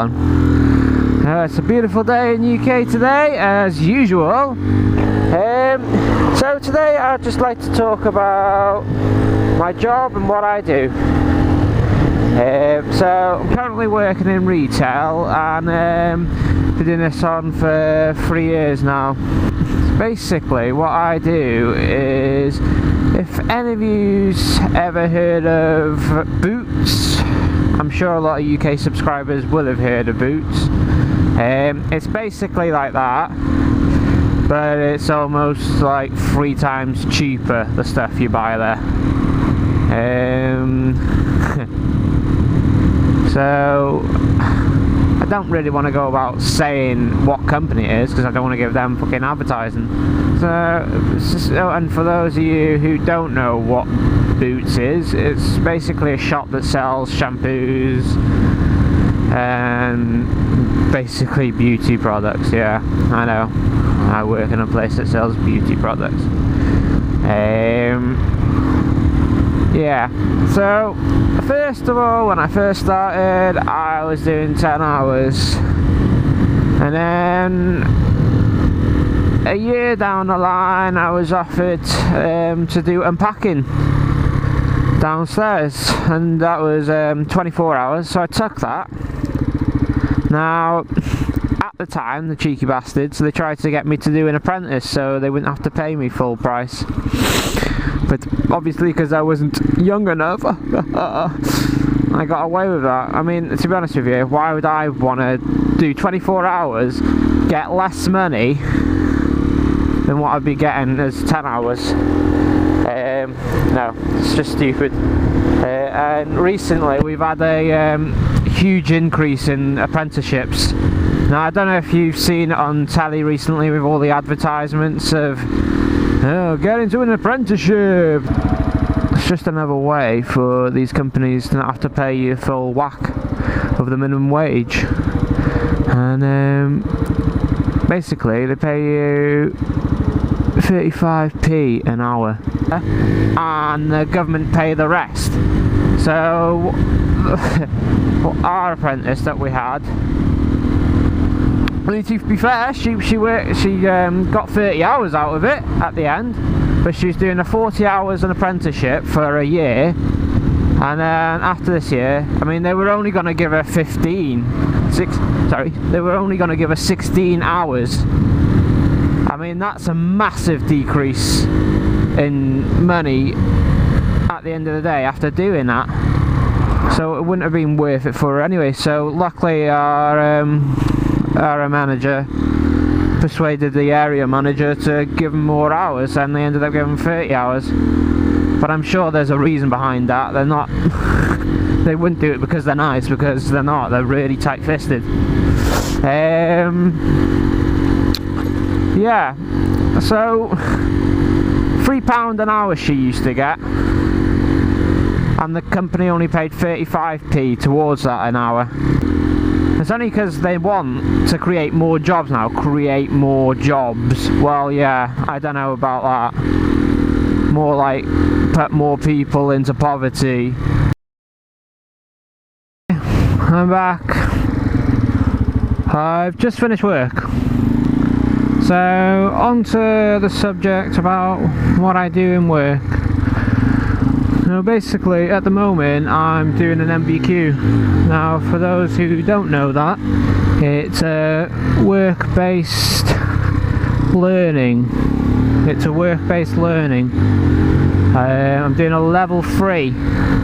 on. It's a beautiful day in UK today, as usual. So today I'd just like to talk about my job and what I do. So I'm currently working in retail, and been doing this on for 3 years now. Basically what I do is, if any of you's ever heard of Boots, I'm sure a lot of UK subscribers will have heard of Boots. It's basically like that, but it's almost like 3 times cheaper, the stuff you buy there. So I don't really want to go about saying what company it is, because I don't want to give them fucking advertising. So, and for those of you who don't know what Boots is, it's basically a shop that sells shampoos and basically beauty products. Yeah, I know, I work in a place that sells beauty products. Yeah, so first of all, when I first started, I was doing 10 hours, and then a year down the line I was offered to do unpacking downstairs, and that was 24 hours, so I took that. Now, at the time, the cheeky bastards, they tried to get me to do an apprentice so they wouldn't have to pay me full price. But obviously, because I wasn't young enough, I got away with that. I mean, to be honest with you, why would I want to do 24 hours, get less money than what I'd be getting as 10 hours? No, it's just stupid. And recently we've had a huge increase in apprenticeships. Now, I don't know if you've seen it on telly recently with all the advertisements of, oh, get into an apprenticeship. It's just another way for these companies to not have to pay you full whack of the minimum wage. And basically they pay you 35p an hour, and the government pay the rest. So our apprentice that we had, to be fair, she got 30 hours out of it at the end, but she was doing a 40 hours an apprenticeship for a year, and then after this year, I mean, they were only going to give her 16 hours. I mean, that's a massive decrease in money at the end of the day after doing that. So it wouldn't have been worth it for her anyway. So luckily our manager persuaded the area manager to give them more hours, and they ended up giving 30 hours. But I'm sure there's a reason behind that. They're not they wouldn't do it because they're nice, because they're not. They're really tight-fisted. Yeah, so £3 an hour she used to get, and the company only paid 35p towards that an hour. It's only because they want to create more jobs now. Create more jobs. Well, yeah, I don't know about that. More like put more people into poverty. I'm back. I've just finished work. So, on to the subject about what I do in work. So basically, at the moment, I'm doing an MBQ. Now, for those who don't know that, it's a work-based learning. It's a work-based learning. I'm doing a level 3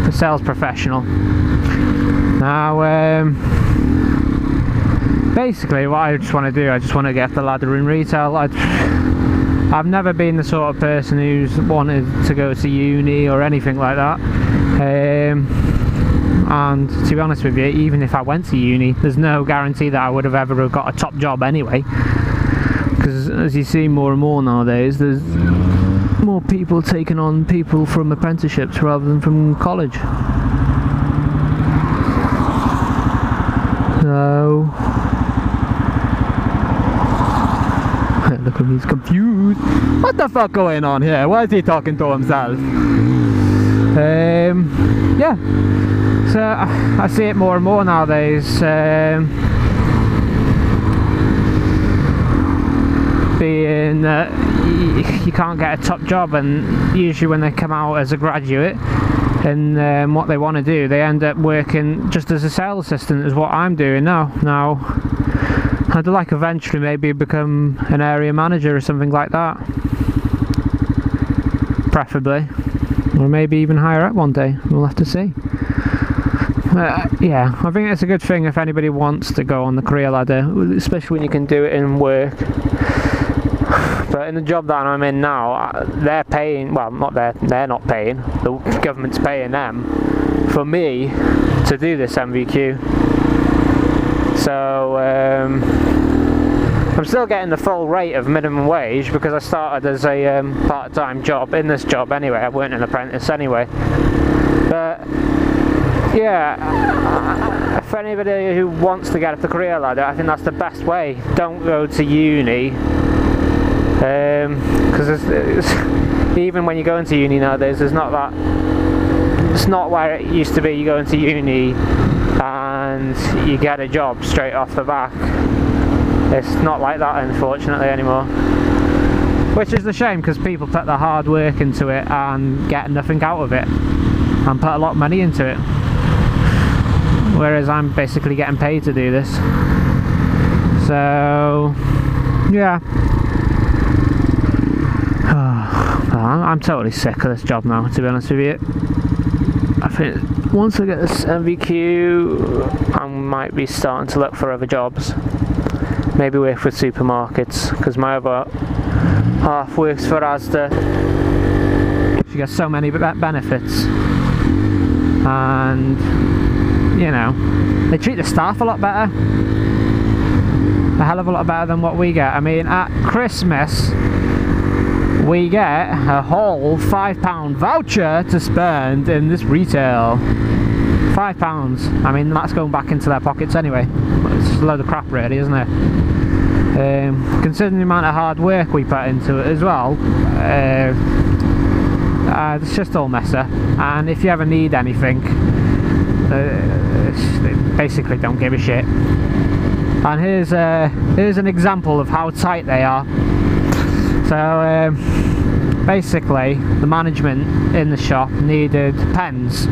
for sales professional. Now, basically what I just want to do, I just want to get the ladder in retail. I've never been the sort of person who's wanted to go to uni or anything like that. And to be honest with you, even if I went to uni, there's no guarantee that I would have ever got a top job anyway. Because as you see more and more nowadays, there's more people taking on people from apprenticeships rather than from college. So look at me, he's confused. What the fuck going on here? Why is he talking to himself? Yeah. So I see it more and more nowadays. finding that you can't get a top job, and usually when they come out as a graduate and what they want to do, they end up working just as a sales assistant, is what I'm doing now. I'd like eventually maybe become an area manager or something like that, preferably, or maybe even higher up one day. We'll have to see. Yeah, I think it's a good thing if anybody wants to go on the career ladder, especially when you can do it in work. But in the job that I'm in now, they're paying, well, they're not paying, the government's paying them for me to do this MVQ. So I'm still getting the full rate of minimum wage because I started as a part-time job in this job anyway. I weren't an apprentice anyway. But yeah, if anybody who wants to get up the career ladder, I think that's the best way. Don't go to uni, because even when you go into uni nowadays, it's not where it used to be. You go into uni and you get a job straight off the back. It's not like that, unfortunately, anymore, which is a shame, because people put their hard work into it and get nothing out of it, and put a lot of money into it, whereas I'm basically getting paid to do this. So yeah, I'm totally sick of this job now, to be honest with you. I think once I get this MVQ, I might be starting to look for other jobs. Maybe work for supermarkets, because my other half works for Asda. She gets so many benefits, and you know, they treat the staff a lot better, a hell of a lot better than what we get. I mean, at Christmas we get a whole £5 voucher to spend in this retail. £5. I mean, that's going back into their pockets anyway. It's just a load of crap, really, isn't it? Considering the amount of hard work we put into it as well, it's just all messer. And if you ever need anything, they basically don't give a shit. And here's an example of how tight they are. So basically, the management in the shop needed pens.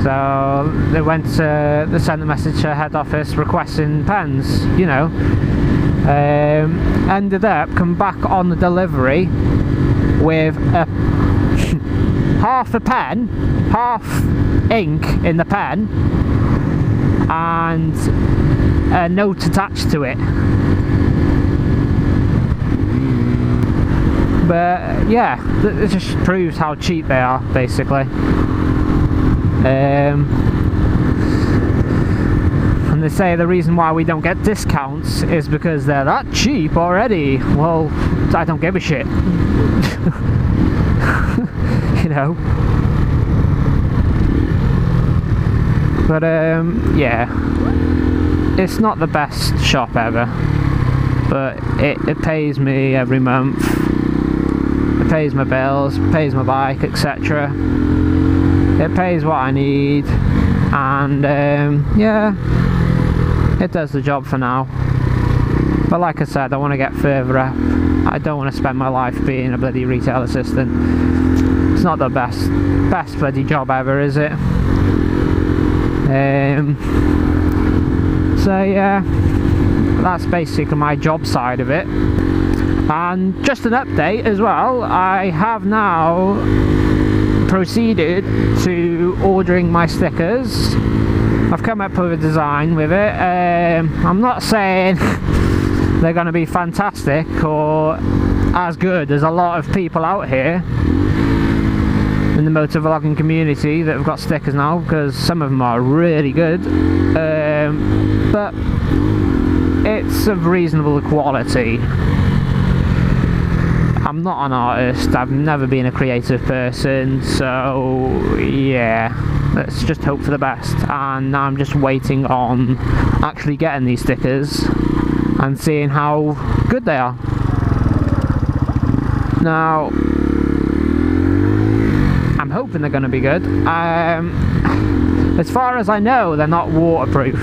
So they sent a message to head office requesting pens, you know. Ended up come back on the delivery with half a pen, half ink in the pen, and a note attached to it. But yeah, it just proves how cheap they are, basically. And they say the reason why we don't get discounts is because they're that cheap already. Well, I don't give a shit. You know. But yeah, it's not the best shop ever, but it pays me every month. It pays my bills, pays my bike, etc. It pays what I need, and yeah, it does the job for now. But like I said, I want to get further up. I don't want to spend my life being a bloody retail assistant. It's not the best bloody job ever, is it? So yeah, that's basically my job side of it. And just an update as well, I have now proceeded to ordering my stickers. I've come up with a design with it. I'm not saying they're going to be fantastic or as good as a lot of people out here in the motor vlogging community that have got stickers now, because some of them are really good, but it's of reasonable quality. I'm not an artist, I've never been a creative person, so yeah, let's just hope for the best. And now I'm just waiting on actually getting these stickers and seeing how good they are. Now, I'm hoping they're going to be good. As far as I know, they're not waterproof,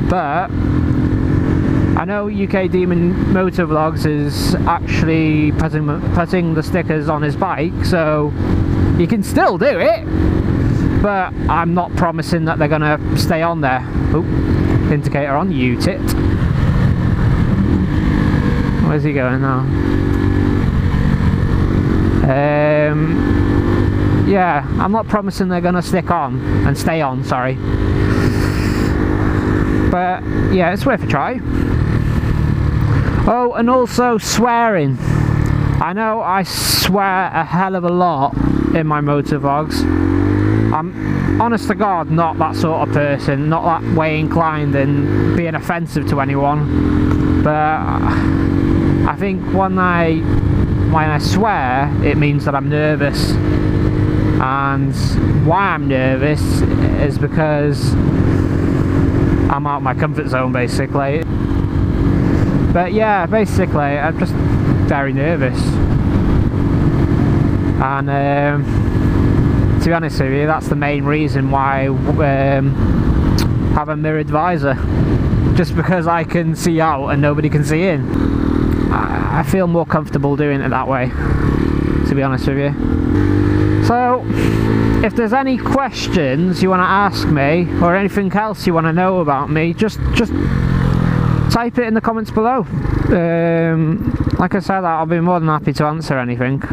but I know UK Demon Motovlogs is actually putting the stickers on his bike, so you can still do it, but I'm not promising that they're gonna stay on there. Oh, indicator on, you tit. Where's he going now? Yeah, I'm not promising they're gonna stick on and stay on, sorry. But yeah, it's worth a try. Oh, and also swearing. I know I swear a hell of a lot in my motovlogs. I'm honest to God not that sort of person, not that way inclined in being offensive to anyone. But I think when I swear, it means that I'm nervous. And why I'm nervous is because I'm out of my comfort zone, basically. But yeah, basically, I'm just very nervous. And to be honest with you, that's the main reason why I have a mirrored visor. Just because I can see out and nobody can see in. I feel more comfortable doing it that way, to be honest with you. So, if there's any questions you want to ask me, or anything else you want to know about me, just type it in the comments below. Like I said, I'll be more than happy to answer anything.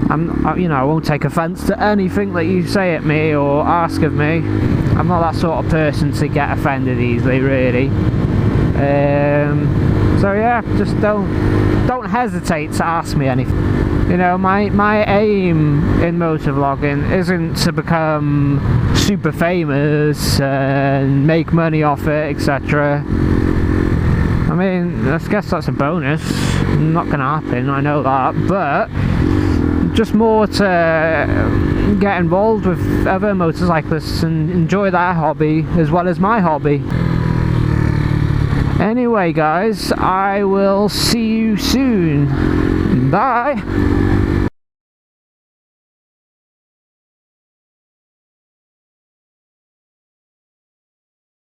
I won't take offence to anything that you say at me or ask of me. I'm not that sort of person to get offended easily, really. So yeah, just don't hesitate to ask me anything. You know, my aim in motovlogging isn't to become super famous and make money off it, etc. I mean, I guess that's a bonus. Not gonna happen, I know that, but just more to get involved with other motorcyclists and enjoy their hobby as well as my hobby. Anyway guys, I will see you soon. Bye.